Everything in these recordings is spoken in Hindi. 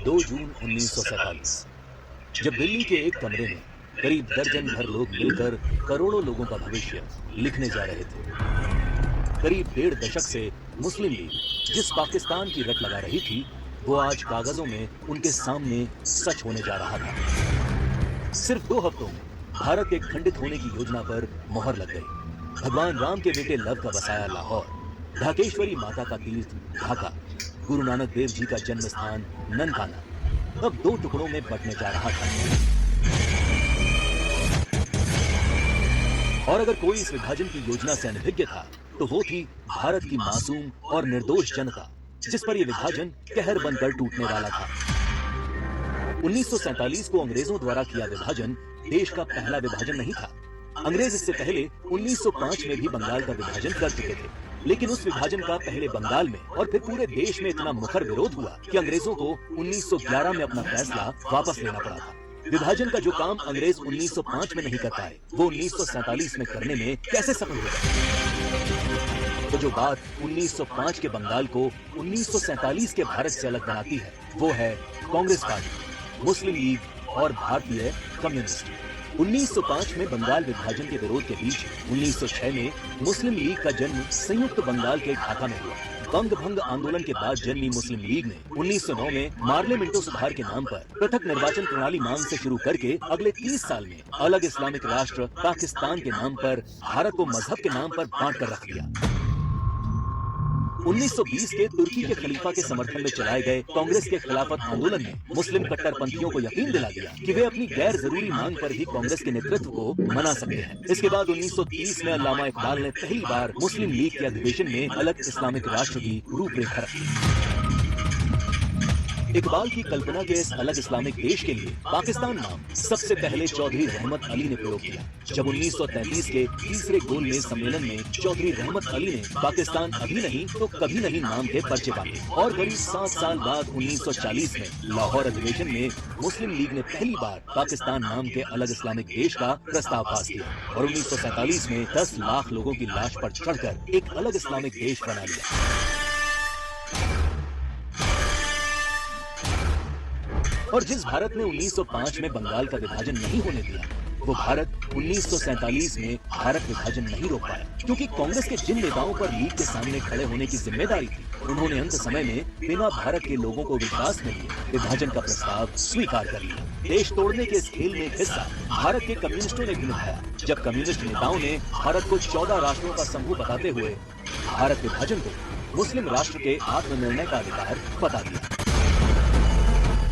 2 जून 1947 जब दिल्ली के एक कमरे में करीब दर्जन भर लोग मिलकर करोड़ों लोगों का भविष्य लिखने जा रहे थे। करीब 1.5 दशक से मुस्लिम लीग जिस पाकिस्तान की रट लगा रही थी, वो आज कागजों में उनके सामने सच होने जा रहा था। सिर्फ 2 हफ्तों में भारत के खंडित होने की योजना पर मोहर लग गई। भगवान राम के बेटे लव का बसाया लाहौर, ढाकेश्वरी माता का तीर्थ ढाका, गुरु नानक देव जी का जन्म स्थान ननकाना अब 2 टुकड़ों में बंटने जा रहा था। और अगर कोई इस विभाजन की योजना से अनभिज्ञ था, तो वो थी भारत की मासूम और निर्दोष जनता, जिस पर यह विभाजन कहर बनकर टूटने वाला था। 1947 को अंग्रेजों द्वारा किया विभाजन देश का पहला विभाजन नहीं था। अंग्रेज इससे पहले 1905 में भी बंगाल का विभाजन कर चुके थे, लेकिन उस विभाजन का पहले बंगाल में और फिर पूरे देश में इतना मुखर विरोध हुआ कि अंग्रेजों को 1911 में अपना फैसला वापस लेना पड़ा था। विभाजन का जो काम अंग्रेज 1905 में नहीं कर पाए, वो 1947 में करने में कैसे सफल हुए? तो जो बात 1905 के बंगाल को 1947 के भारत से अलग बनाती है, वो है कांग्रेस पार्टी, मुस्लिम लीग और भारतीय कम्युनिस्ट। 1905 में बंगाल विभाजन के विरोध के बीच 1906 में मुस्लिम लीग का जन्म संयुक्त बंगाल के ढाका में हुआ। बंग भंग आंदोलन के बाद जन्मी मुस्लिम लीग ने 1909 में पार्लियामेंटो सुधार के नाम पर पृथक निर्वाचन प्रणाली मांग से शुरू करके अगले 30 साल में अलग इस्लामिक राष्ट्र पाकिस्तान के नाम पर भारत को मजहब के नाम पर बांट कर रख दिया। 1920 के तुर्की के खलीफा के समर्थन में चलाए गए कांग्रेस के खिलाफत आंदोलन ने मुस्लिम कट्टरपंथियों को यकीन दिला दिया कि वे अपनी गैर जरूरी मांग पर भी कांग्रेस के नेतृत्व को मना सकते हैं। इसके बाद 1930 में अल्लामा इकबाल ने पहली बार मुस्लिम लीग के अधिवेशन में अलग इस्लामिक राष्ट्र की रूपरेखा रखी। इकबाल की कल्पना के इस अलग इस्लामिक देश के लिए पाकिस्तान नाम सबसे पहले चौधरी रहमत अली ने प्रयोग किया। जब 1933 के तीसरे गोलमेज सम्मेलन में चौधरी रहमत अली ने पाकिस्तान अभी नहीं तो कभी नहीं नाम के पर्चे बांटे और करीब 7 साल बाद 1940 में लाहौर अधिवेशन में मुस्लिम लीग ने पहली बार पाकिस्तान नाम के अलग इस्लामिक देश का प्रस्ताव पास किया और 1947 में 10 लाख लोगों की लाश पर चढ़कर एक अलग इस्लामिक देश बना लिया। और जिस भारत ने 1905 में बंगाल का विभाजन नहीं होने दिया, वो भारत 1947 में भारत विभाजन नहीं रोक पाया, क्योंकि कांग्रेस के जिन नेताओं पर लीग के सामने खड़े होने की जिम्मेदारी थी, उन्होंने अंत समय में बिना भारत के लोगों को विश्वास में लिए विभाजन का प्रस्ताव स्वीकार कर लिया। देश तोड़ने के इस खेल में एक हिस्सा भारत के कम्युनिस्टों ने भी निभाया, जब कम्युनिस्ट नेताओं ने भारत को 14 राष्ट्रों का समूह बताते हुए भारत विभाजन को मुस्लिम राष्ट्र के आत्मनिर्णय का अधिकार बता दिया।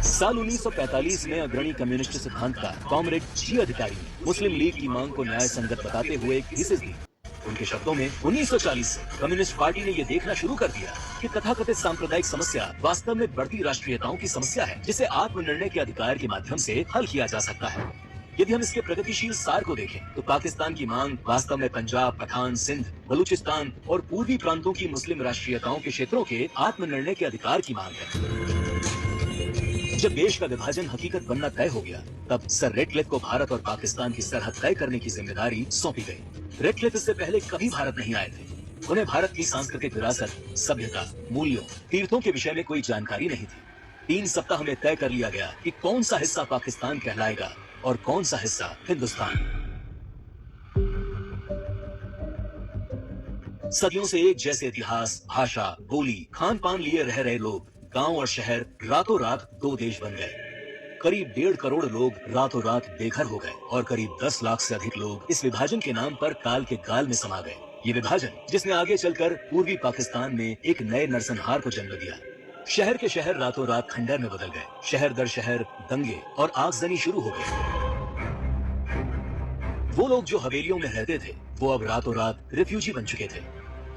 साल 1945 में अग्रणी कम्युनिस्ट सिद्धांतकार कॉमरेड जी अधिकारी ने मुस्लिम लीग की मांग को न्याय संगत बताते हुए एक थीसिस दी। उनके शब्दों में 1940 से कम्युनिस्ट पार्टी ने यह देखना शुरू कर दिया कि तथाकथित सांप्रदायिक समस्या वास्तव में बढ़ती राष्ट्रीयताओं की समस्या है, जिसे आत्मनिर्णय के अधिकार के माध्यम से हल किया जा सकता है। यदि हम इसके प्रगतिशील सार को देखें, तो पाकिस्तान की मांग वास्तव में पंजाब, पठान, सिंध, बलूचिस्तान और पूर्वी प्रांतों की मुस्लिम राष्ट्रीयताओं के क्षेत्रों के आत्मनिर्णय के अधिकार की मांग है। जब देश का विभाजन हकीकत बनना तय हो गया, तब सर रेडक्लिफ को भारत और पाकिस्तान की सरहद तय करने की जिम्मेदारी सौंपी गई। रेडक्लिफ इससे पहले कभी भारत नहीं आए थे। उन्हें भारत की सांस्कृतिक विरासत, सभ्यता, मूल्यों, तीर्थों के विषय में कोई जानकारी नहीं थी। 3 सप्ताह में तय कर लिया गया कि कौन सा हिस्सा पाकिस्तान कहलाएगा और कौन सा हिस्सा हिंदुस्तान। सदियों से एक जैसे इतिहास, भाषा, बोली, खान पान लिए रह रहे लोग, गांव और शहर रातों रात 2 देश बन गए। करीब 1.5 करोड़ लोग रातों रात बेघर हो गए और करीब 10 लाख से अधिक लोग इस विभाजन के नाम पर काल के गाल में समा गए। ये विभाजन जिसने आगे चलकर पूर्वी पाकिस्तान में एक नए नरसंहार को जन्म दिया। शहर के शहर रातों रात खंडर में बदल गए। शहर दर शहर दंगे और आगजनी शुरू हो गई। वो लोग जो हवेलियों में रहते थे, वो अब रातों रात रिफ्यूजी बन चुके थे।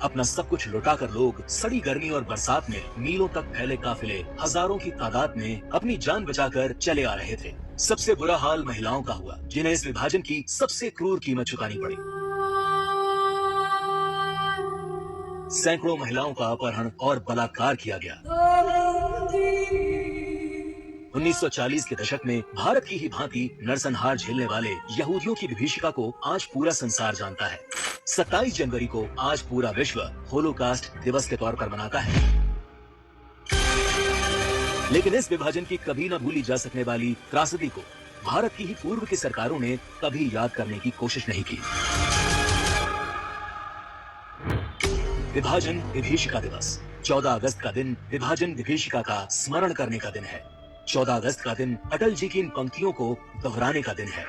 अपना सब कुछ लुटाकर लोग सड़ी गर्मी और बरसात में मीलों तक फैले काफिले हजारों की तादाद में अपनी जान बचाकर चले आ रहे थे। सबसे बुरा हाल महिलाओं का हुआ, जिन्हें इस विभाजन की सबसे क्रूर कीमत चुकानी पड़ी। सैकड़ों महिलाओं का अपहरण और बलात्कार किया गया। 1940 के दशक में भारत की ही भांति नरसंहार झेलने वाले यहूदियों की विभीषिका को आज पूरा संसार जानता है। 27 जनवरी को आज पूरा विश्व होलोकास्ट दिवस के तौर पर मनाता है। लेकिन इस विभाजन की कभी न भूली जा सकने वाली त्रासदी को भारत की ही पूर्व की सरकारों ने कभी याद करने की कोशिश नहीं की। विभाजन विभीषिका दिवस 14 अगस्त का दिन विभाजन विभीषिका का स्मरण करने का दिन है। 14 अगस्त का दिन अटल जी की इन पंक्तियों को दोहराने का दिन है।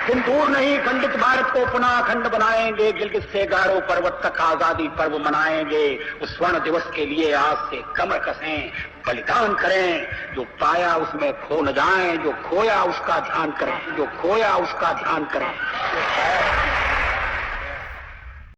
दिन दूर नहीं, खंडित भारत को पुनः अखंड बनाएंगे, गिलगित से गारो पर्वत तक आजादी पर्व मनाएंगे। उस स्वर्ण दिवस के लिए आज से कमर कसें, बलिदान करें। जो पाया उसमें खो न जाएं, जो खोया उसका ध्यान करें, जो खोया उसका ध्यान करें।